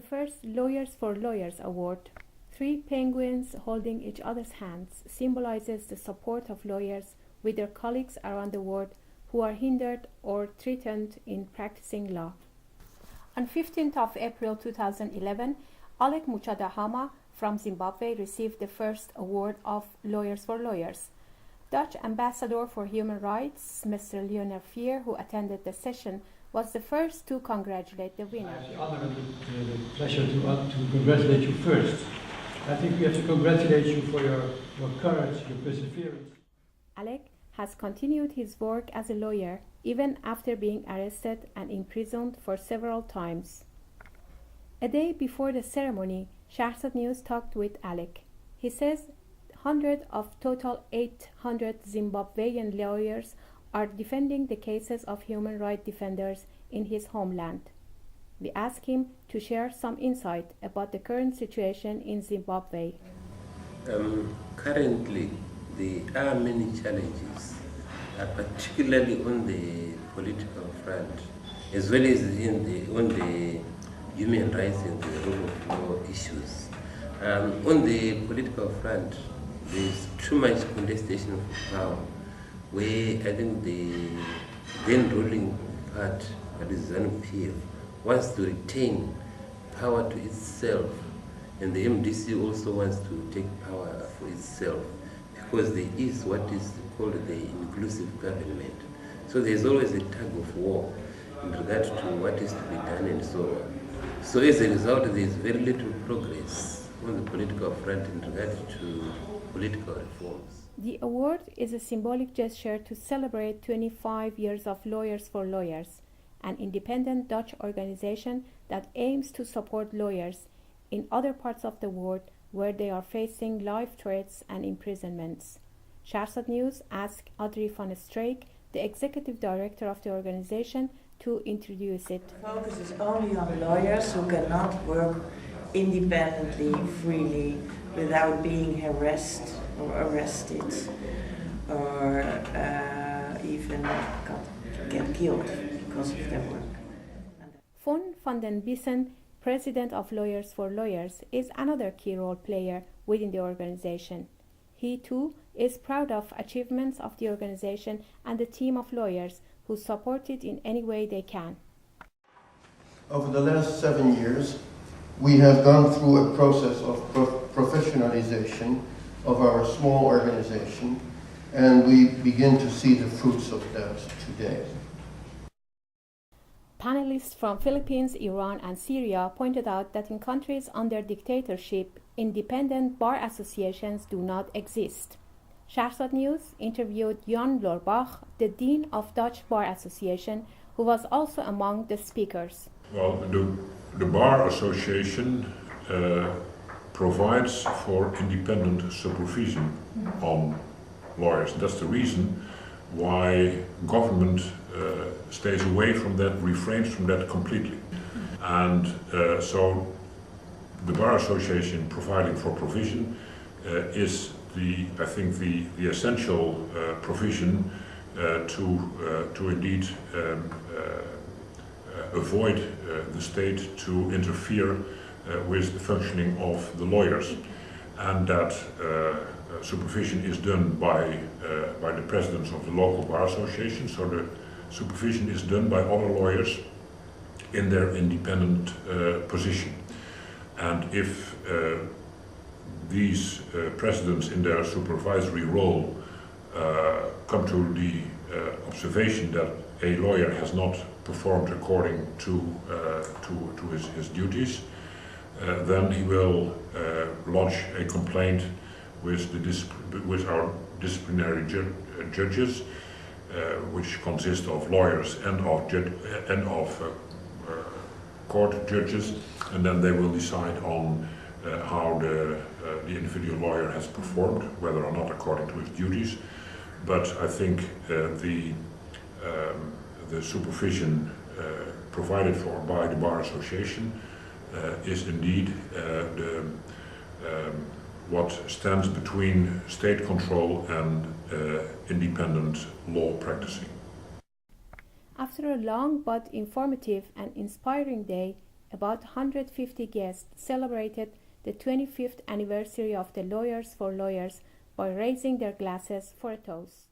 first Lawyers for Lawyers Award. 3 penguins holding each other's hands symbolizes the support of lawyers with their colleagues around the world who are hindered or threatened in practicing law. On 15th of April 2011, Alec Muchadehama from Zimbabwe received the first award of Lawyers for Lawyers. Dutch Ambassador for Human Rights, Mr. Lionel Fier, who attended the session, was the first to congratulate the winner. I have the honor and the pleasure to congratulate you first. I think we have to congratulate you for your courage, your perseverance. Alec has continued his work as a lawyer even after being arrested and imprisoned for several times. A day before the ceremony, Shahrzad News talked with Alec. He says 100 of total 800 Zimbabwean lawyers are defending the cases of human rights defenders in his homeland. We asked him to share some insight about the current situation in Zimbabwe. Currently, there are many challenges, particularly on the political front, as well as on the human rights and the rule of law issues. On the political front, there is too much contestation of power, where I think the then ruling part, that is ZANU-PF, wants to retain power to itself, and the MDC also wants to take power for itself, because there is what is called the inclusive government. So there's always a tug of war in regard to what is to be done and so on. So as a result, there is very little progress on the political front in regard to political reforms. The award is a symbolic gesture to celebrate 25 years of Lawyers for Lawyers, an independent Dutch organization that aims to support lawyers in other parts of the world where they are facing life threats and imprisonments. Shahrzad News asked Adrie van Streek, the executive director of the organization, to introduce it. The focus is only on lawyers who cannot work independently, freely, without being harassed or arrested, or even get killed because of their work. Von van den Bissen, president of Lawyers for Lawyers, is another key role player within the organization. He too is proud of achievements of the organization and the team of lawyers who support it in any way they can. Over the last 7 years, we have gone through a process of professionalization of our small organization, and we begin to see the fruits of that today. Panelists from Philippines, Iran, and Syria pointed out that in countries under dictatorship, independent bar associations do not exist. Shahrzad News interviewed Jan Lorbach, the Dean of Dutch Bar Association, who was also among the speakers. Well, the Bar Association provides for independent supervision on lawyers. That's the reason why government stays away from that, refrains from that completely. And so the Bar Association providing for provision is I think the essential provision to indeed avoid the state to interfere with the functioning of the lawyers, and that supervision is done by the presidents of the local bar association. So the supervision is done by other lawyers in their independent position, and if these presidents in their supervisory role come to the observation that a lawyer has not performed according to his duties, then he will lodge a complaint with our disciplinary judges, which consist of lawyers and of court judges, and then they will decide on how the individual lawyer has performed, whether or not according to his duties. But I think the supervision provided for by the Bar Association is indeed what stands between state control and independent law practicing. After a long but informative and inspiring day, about 150 guests celebrated the 25th anniversary of the Lawyers for Lawyers by raising their glasses for a toast.